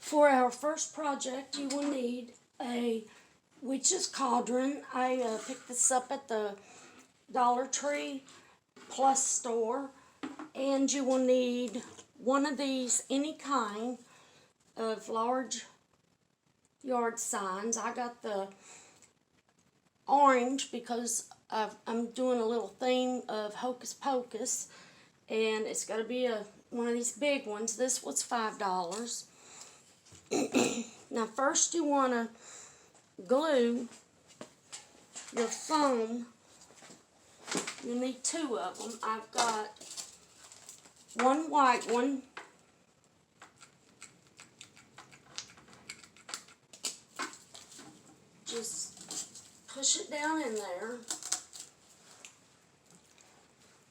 For our first project, you will need a witch's cauldron. I picked this up at the Dollar Tree Plus store. And you will need one of these, any kind of large yard signs. I got the orange because I'm doing a little theme of Hocus Pocus. And it's got to be one of these big ones. This was $5. Now first you want to glue your foam. You need two of them. I've got one white one. Just push it down in there.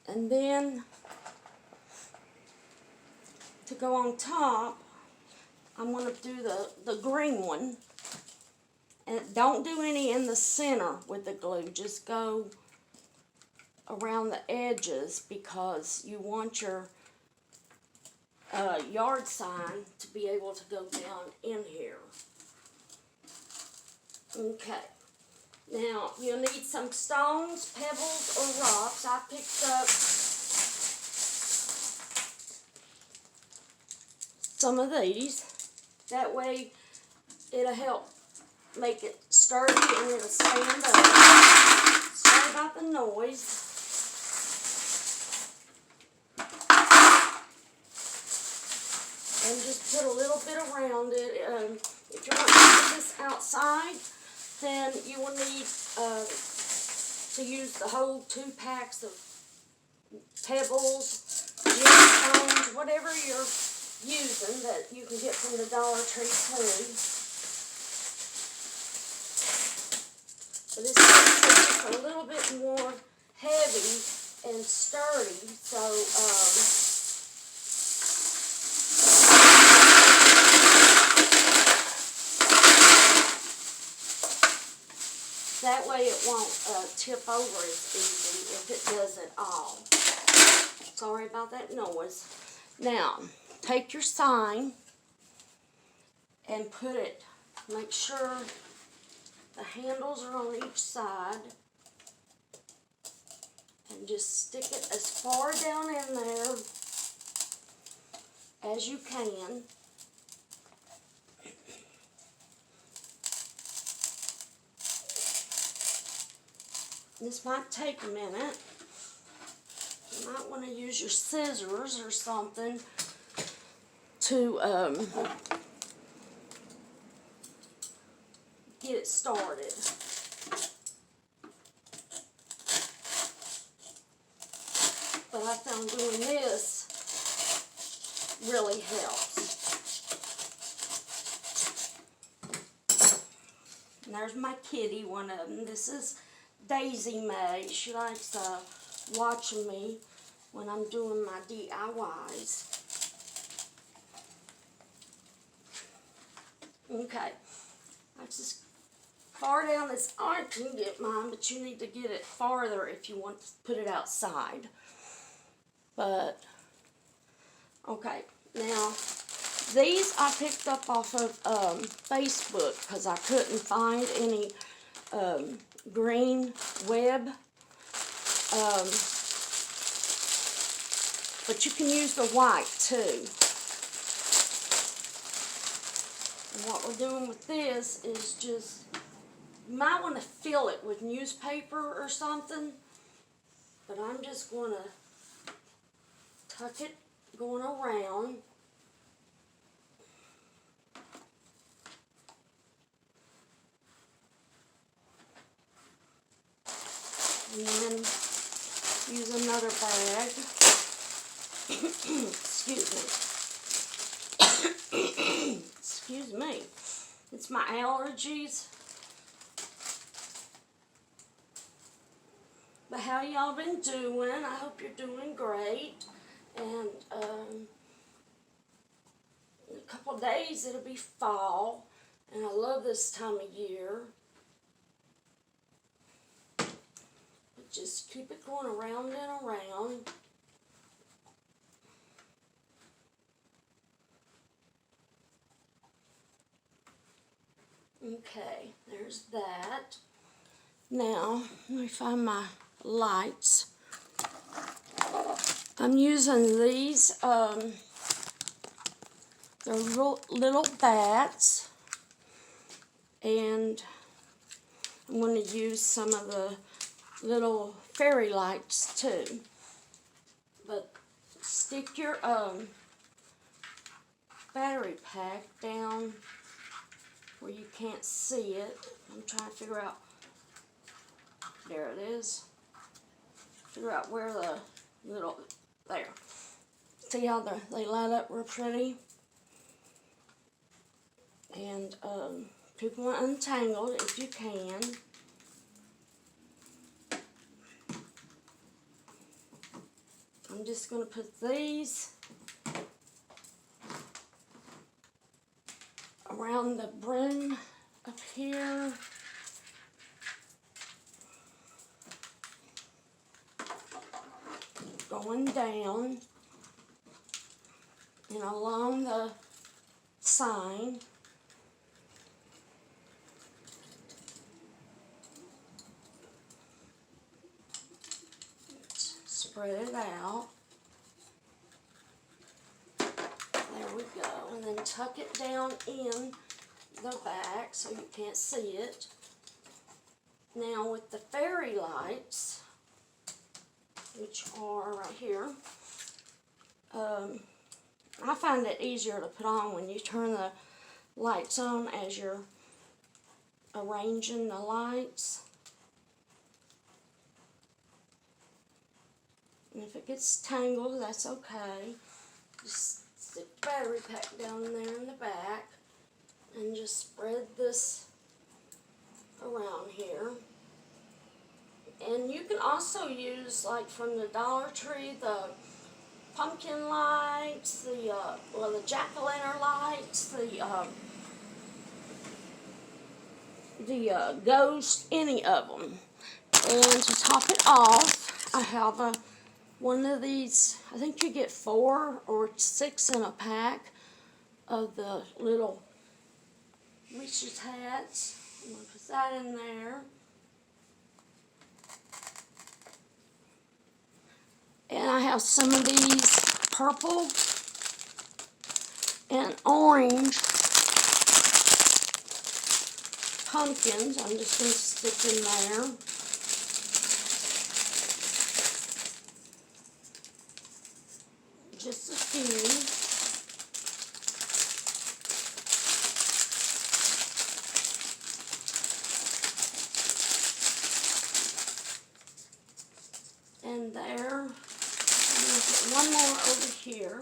And then to go on top, I'm going to do the green one. And don't do any in the center with the glue. Just go around the edges because you want your yard sign to be able to go down in here. Okay. Now, you'll need some stones, pebbles, or rocks. I picked up some of these. That way, it'll help make it sturdy and it'll stand up. Sorry about the noise. And just put a little bit around it. If you want to put this outside, then you will need to use the whole 2 packs of pebbles, gemstones, whatever you're using that you can get from the Dollar Tree too. But this is just a little bit more heavy and sturdy, so that way it won't tip over as easy if it does at all. Sorry about that noise. Now, take your sign and put it, make sure the handles are on each side. And just stick it as far down in there as you can. This might take a minute. You might want to use your scissors or something to get it started. But I found doing this really helps. And there's my kitty, one of them. This is Daisy Mae. She likes watching me when I'm doing my DIYs. Okay, that's as far down as I can get mine, but you need to get it farther if you want to put it outside. But, okay, now, these I picked up off of Facebook because I couldn't find any green web. But you can use the white too. And what we're doing with this is just, you might want to fill it with newspaper or something, but I'm just going to tuck it going around. And then use another bag. Excuse me. Excuse me. It's my allergies. But how y'all been doing? I hope you're doing great. And in a couple of days it'll be fall. And I love this time of year. But just keep it going around and around. Okay, there's that. Now, let me find my lights. I'm using these, they're little bats, and I'm going to use some of the little fairy lights too. But stick your battery pack down where you can't see it. I'm trying to figure out, there it is. Figure out where the little, there. See how they light up real pretty? And keep them untangled if you can. I'm just going to put these around the brim up here. Going down and along the sign. Spread it out. There we go. And then tuck it down in the back so you can't see it. Now with the fairy lights, which are right here, I find it easier to put on when you turn the lights on as you're arranging the lights. And if it gets tangled, that's okay. Just stick the battery pack down there in the back and just spread this around here. And you can also use, like from the Dollar Tree, the pumpkin lights, the jack-o'-lantern lights, the ghost, any of them. And to top it off, I have one of these. I think you get 4 or 6 in a pack of the little witch's hats. I'm going to put that in there. And I have some of these purple and orange pumpkins. I'm just going to stick in there. Just a few. And there. I'm going to put one more over here.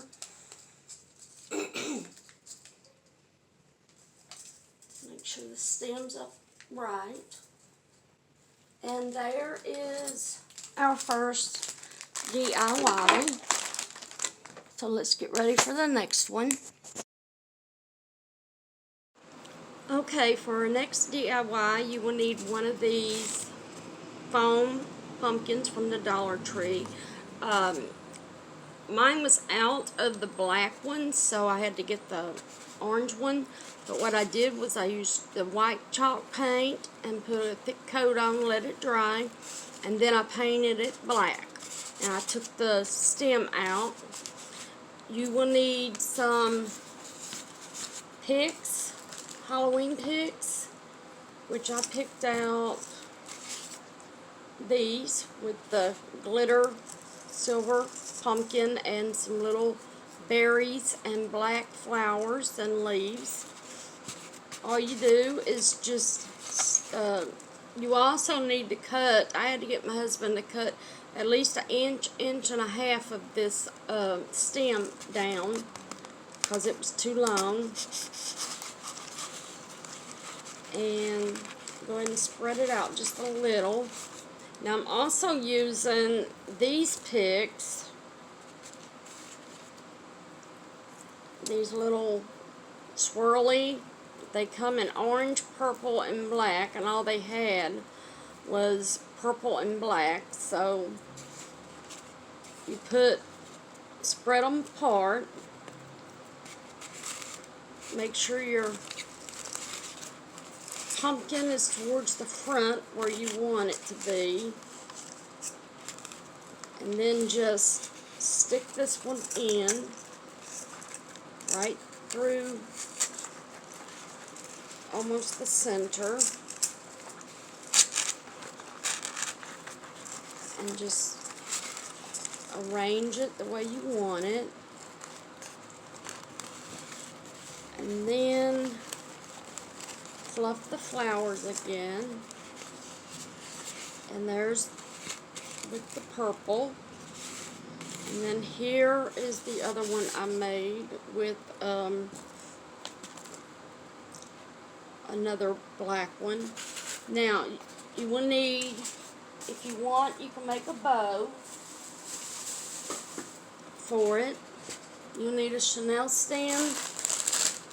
Make sure the stem's up right. And there is our first DIY. So let's get ready for the next one. Okay, for our next DIY, you will need one of these foam pumpkins from the Dollar Tree. Mine was out of the black one, so I had to get the orange one. But what I did was I used the white chalk paint and put a thick coat on, let it dry, and then I painted it black. And I took the stem out. You will need some picks, Halloween picks, which I picked out these with the glitter silver pumpkin and some little berries and black flowers and leaves. All you do is just, you also need to cut, I had to get my husband to cut at least an inch and a half of this stem down because it was too long. And go ahead and spread it out just a little. Now I'm also using these picks, these little swirly. They come in orange, purple, and black, and all they had was purple and black. So you spread them apart. Make sure your pumpkin is towards the front where you want it to be. And then just stick this one in right through almost the center. And just arrange it the way you want it. And then fluff the flowers again. And there's with the purple. And then here is the other one I made with another black one. Now, you will need, if you want, you can make a bow for it. You'll need a chenille stand,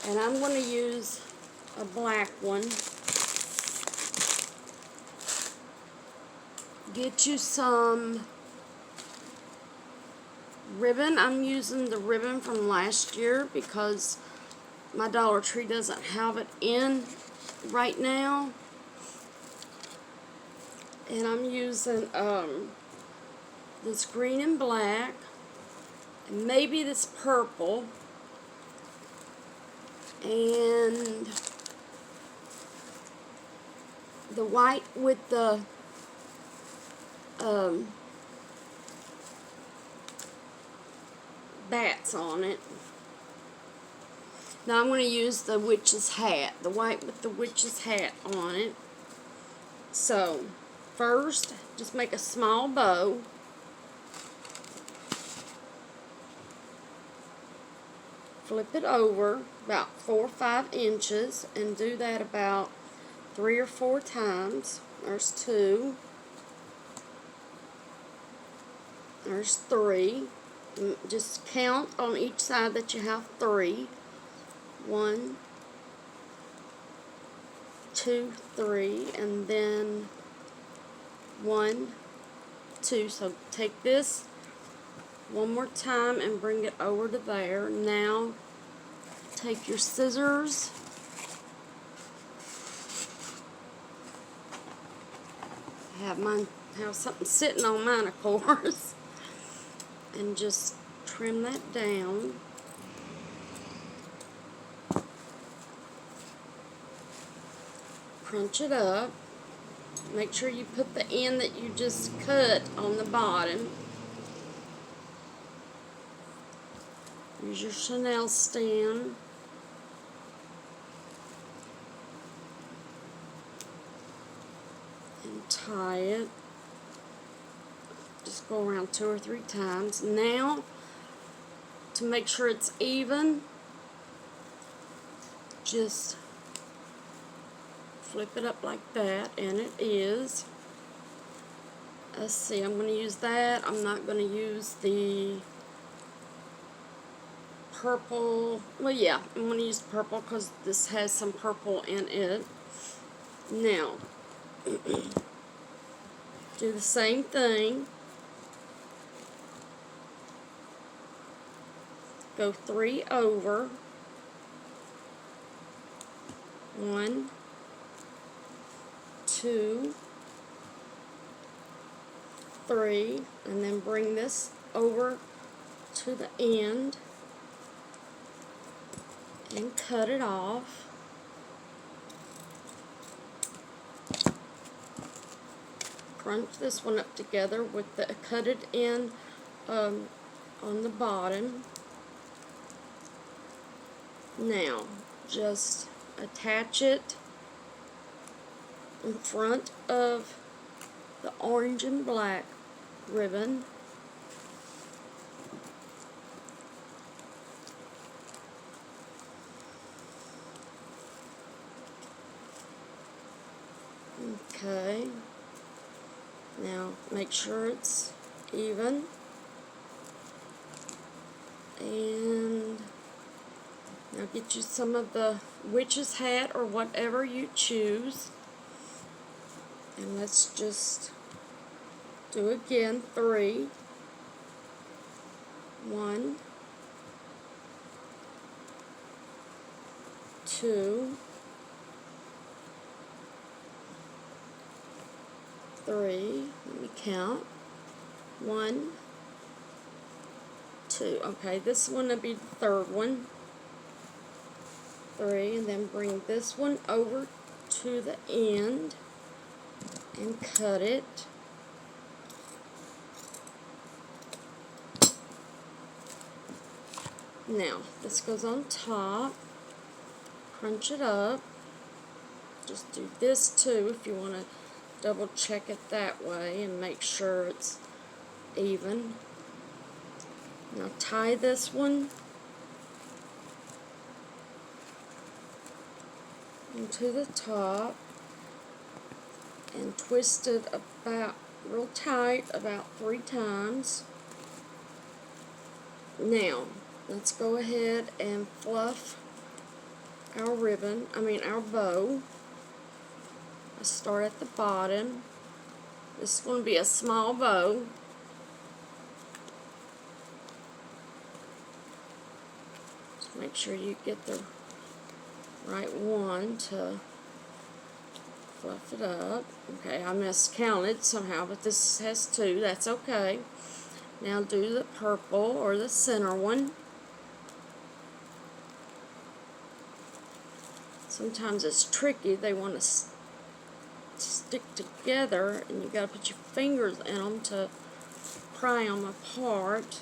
and I'm going to use a black one. Get you some ribbon. I'm using the ribbon from last year because my Dollar Tree doesn't have it in right now. And I'm using this green and black, and maybe this purple, and the white with the bats on it. Now I'm going to use the witch's hat, the white with the witch's hat on it. So first, just make a small bow. Flip it over about 4 or 5 inches and do that about 3 or 4 times. There's 2. There's 3. Just count on each side that you have 3. 1, 2, 3, and then 1, 2. So take this one more time and bring it over to there. Now take your scissors have something sitting on mine, of course, and just trim that down. Crunch it up. Make sure you put the end that you just cut on the bottom. Use your chenille stand. And tie it. Just go around 2 or 3 times. Now, to make sure it's even, just flip it up like that, and it is. Let's see, I'm going to use that. I'm not going to use the purple. Well, yeah, I'm going to use purple because this has some purple in it. Now, do the same thing. Go 3 over. 1, 2, 3, and then bring this over to the end and cut it off. Crunch this one up together with the cut it in on the bottom. Now, just attach it in front of the orange and black ribbon. Okay. Now, make sure it's even. And now get you some of the witch's hat or whatever you choose. And let's just do again 3. 1, 2, 3, let me count, 1, 2, okay, this one will be the third one, 3, and then bring this one over to the end and cut it. Now, this goes on top, crunch it up, just do this too if you want to double check it that way and make sure it's even. Now tie this one into the top and twist it about real tight about 3 times. Now let's go ahead and fluff our our bow. I start at the bottom. This is going to be a small bow. Just make sure you get the right one to fluff it up. Okay, I miscounted somehow, but this has 2. That's okay. Now do the purple or the center one. Sometimes it's tricky. They want to stick together, and you got to put your fingers in them to pry them apart.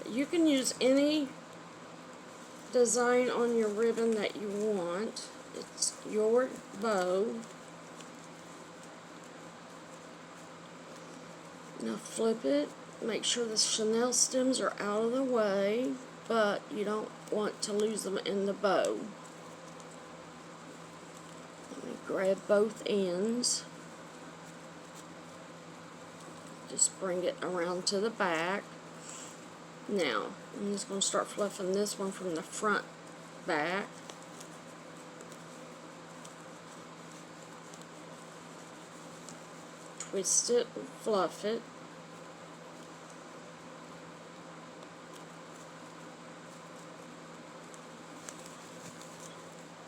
You can use any design on your ribbon that you want. It's your bow. Now flip it. Make sure the chenille stems are out of the way, but you don't want to lose them in the bow. Let me grab both ends. Just bring it around to the back. Now, I'm just going to start fluffing this one from the front back. Twist it and fluff it.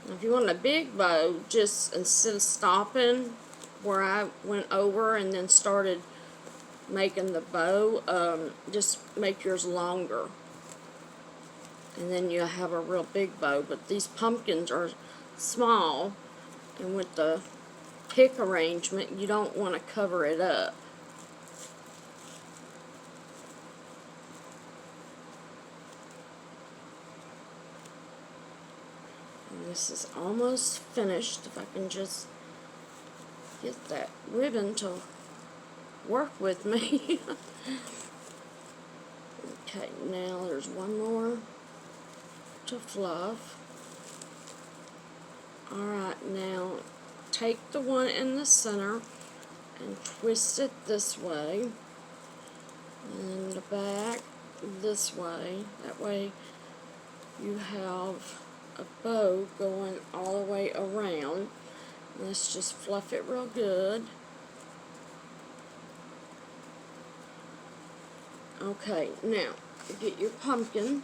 Now, if you want a big bow, just instead of stopping where I went over and then started making the bow, just make yours longer, and then you'll have a real big bow. But these pumpkins are small, and with the pick arrangement you don't want to cover it up. And this is almost finished. If I can just get that ribbon to work with me. Okay, now there's one more to fluff. Alright, now take the one in the center and twist it this way, and the back this way. That way you have a bow going all the way around. Let's just fluff it real good. Okay, now get your pumpkin.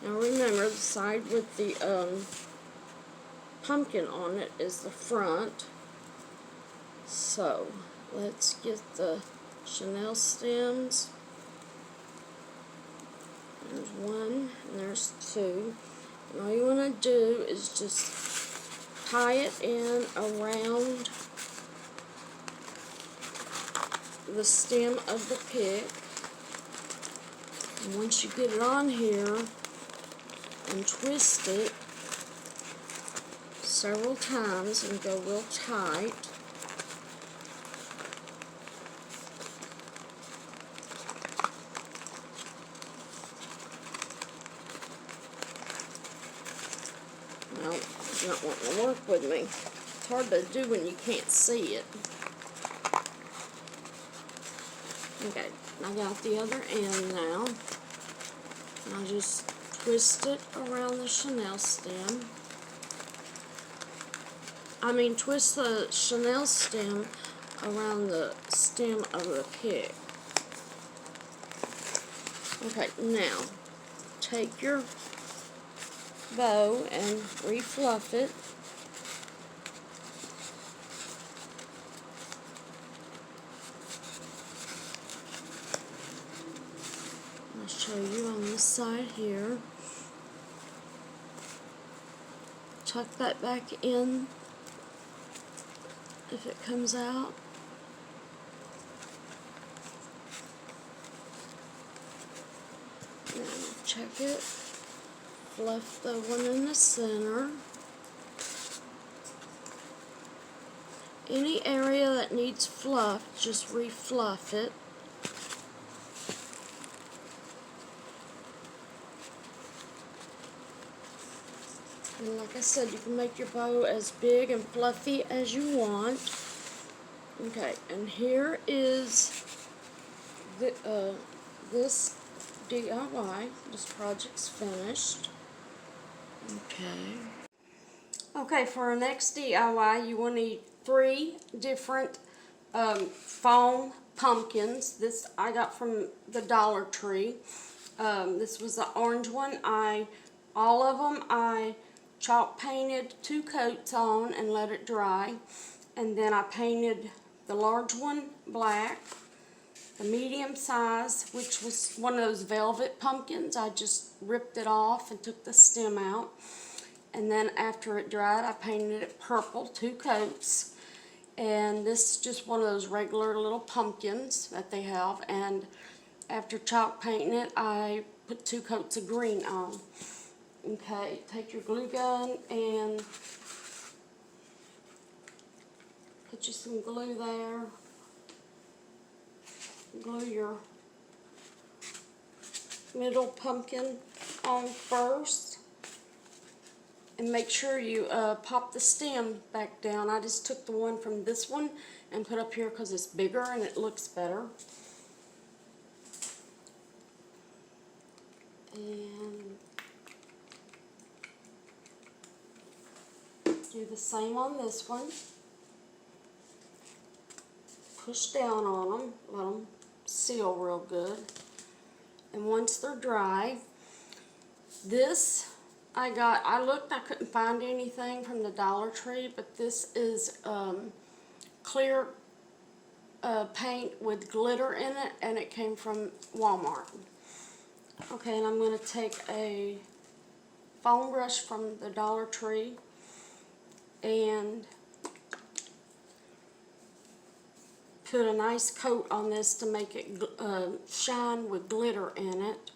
Now remember, the side with the pumpkin on it is the front. So let's get the chenille stems. There's 1 and there's 2. And all you want to do is just tie it in around the stem of the pick. And once you get it on here and twist it several times and go real tight, well, it's not wanting to work with me. It's hard to do when you can't see it. Okay, I got the other end now. I'll just twist it around the chenille stem. Twist the chenille stem around the stem of the pick. Okay, now take your bow and refluff it. I'll show you on this side here. Tuck that back in if it comes out. And check it. Fluff the one in the center. Any area that needs fluff, just refluff it. And like I said, you can make your bow as big and fluffy as you want. Okay, and here is the, this DIY. This project's finished. Okay, for our next DIY, you will need 3 different foam pumpkins. This I got from the Dollar Tree. This was the orange one. All of them I chalk painted 2 coats on and let it dry. And then I painted the large one black. The medium size, which was one of those velvet pumpkins, I just ripped it off and took the stem out. And then after it dried, I painted it purple, 2 coats. And this is just one of those regular little pumpkins that they have. And after chalk painting it, I put 2 coats of green on. Okay, take your glue gun and put you some glue there. Glue your middle pumpkin on first. And make sure you pop the stem back down. I just took the one from this one and put up here because it's bigger and it looks better. And do the same on this one. Push down on them, let them seal real good. And once they're dry, this I looked, I couldn't find anything from the Dollar Tree, but this is clear paint with glitter in it, and it came from Walmart. Okay, and I'm going to take a foam brush from the Dollar Tree and put a nice coat on this to make it shine with glitter in it.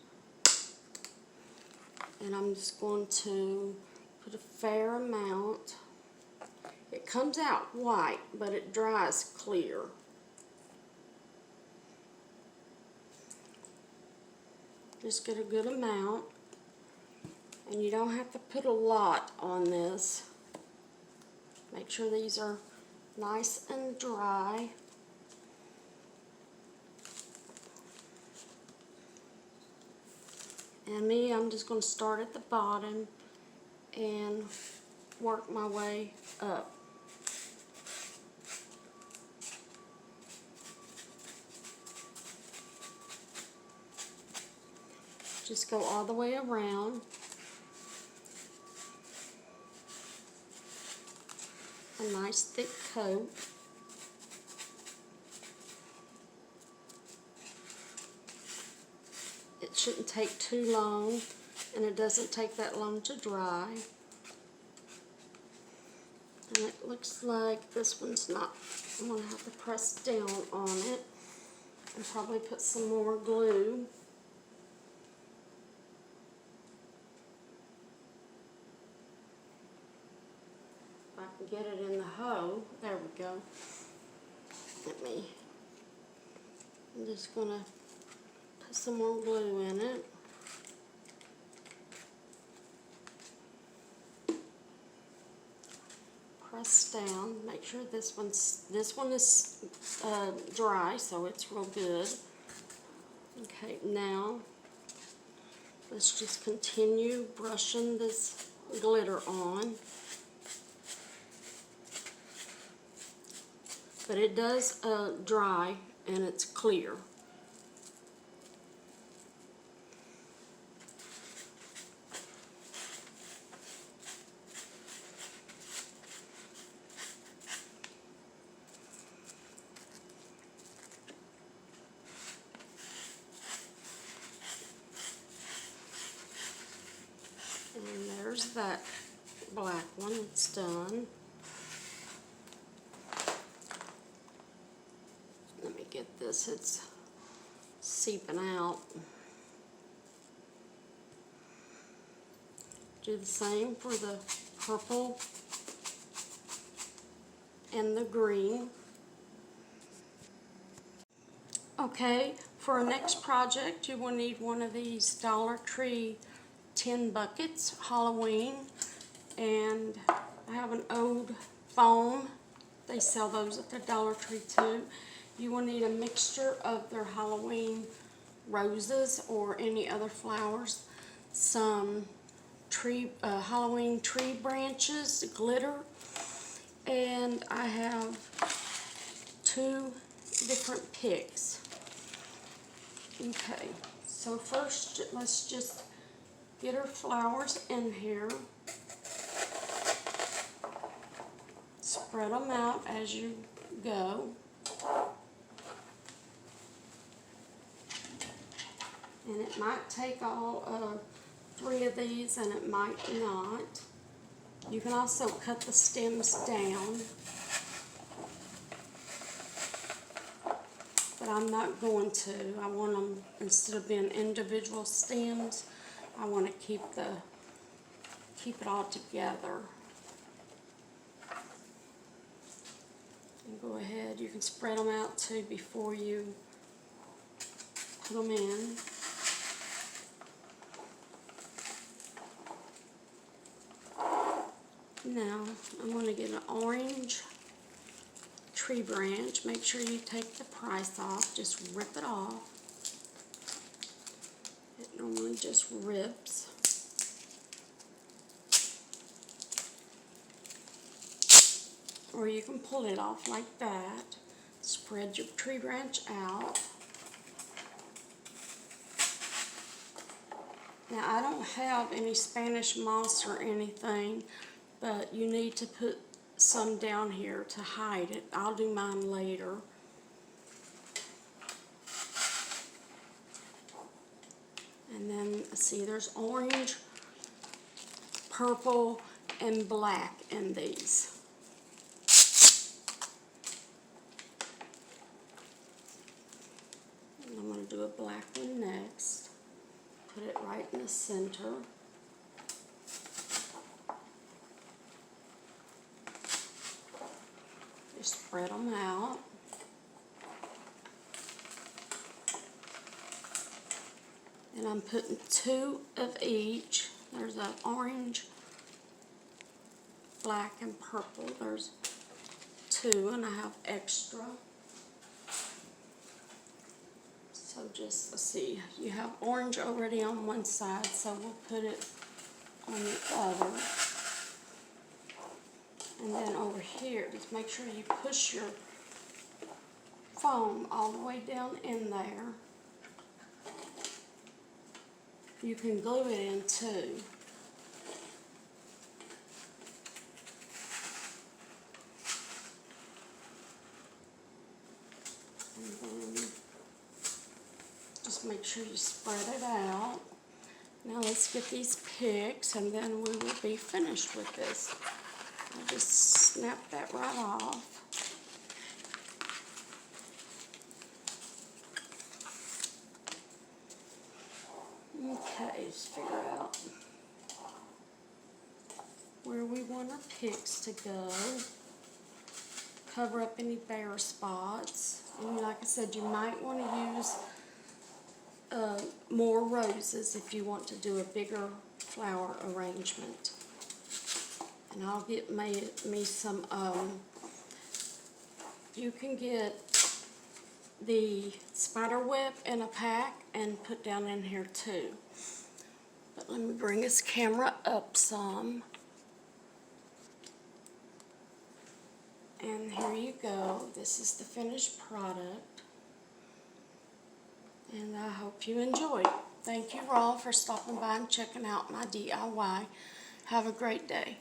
And I'm just going to put a fair amount. It comes out white, but it dries clear. Just get a good amount. And you don't have to put a lot on this. Make sure these are nice and dry. And I'm just going to start at the bottom and work my way up. Just go all the way around. A nice thick coat. It shouldn't take too long, and it doesn't take that long to dry. And it looks like this one's not, I'm going to have to press down on it and probably put some more glue. If I can get it in the hole, there we go. I'm just going to put some more glue in it. Press down. Make sure this one is dry, so it's real good. Okay, now let's just continue brushing this glitter on. But it does dry, and it's clear. that black one. It's done. Let me get this. It's seeping out. Do the same for the purple and the green. Okay, for our next project, you will need one of these Dollar Tree tin buckets, Halloween, and I have an old foam. They sell those at the Dollar Tree too. You will need a mixture of their Halloween roses or any other flowers, some Halloween tree branches, glitter, and I have 2 different picks. Okay, so first let's just get our flowers in here. Spread them out as you go. And it might take all 3 of these and it might not. You can also cut the stems down. But I'm not going to. I want them, instead of being individual stems, I want to keep it all together. And go ahead, you can spread them out too before you put them in. Now, I'm going to get an orange tree branch. Make sure you take the price off. Just rip it off. It normally just rips. Or you can pull it off like that. Spread your tree branch out. Now, I don't have any Spanish moss or anything, but you need to put some down here to hide it. I'll do mine later. And then, see, there's orange, purple, and black in these. And I'm going to do a black one next. Put it right in the center. Just spread them out. And I'm putting 2 of each. There's an orange, black, and purple. There's 2, and I have extra. So just, let's see, you have orange already on one side, so we'll put it on the other. And then over here, just make sure you push your foam all the way down in there. You can glue it in too. And then just make sure you spread it out. Now let's get these picks and then we will be finished with this. I'll just snap that right off. Okay, let's figure out where we want our picks to go. Cover up any bare spots. And like I said, you might want to use more roses if you want to do a bigger flower arrangement. And I'll get me some, you can get the spider web in a pack and put down in here too. But let me bring this camera up some. And here you go. This is the finished product. And I hope you enjoyed. Thank you all for stopping by and checking out my DIY. Have a great day.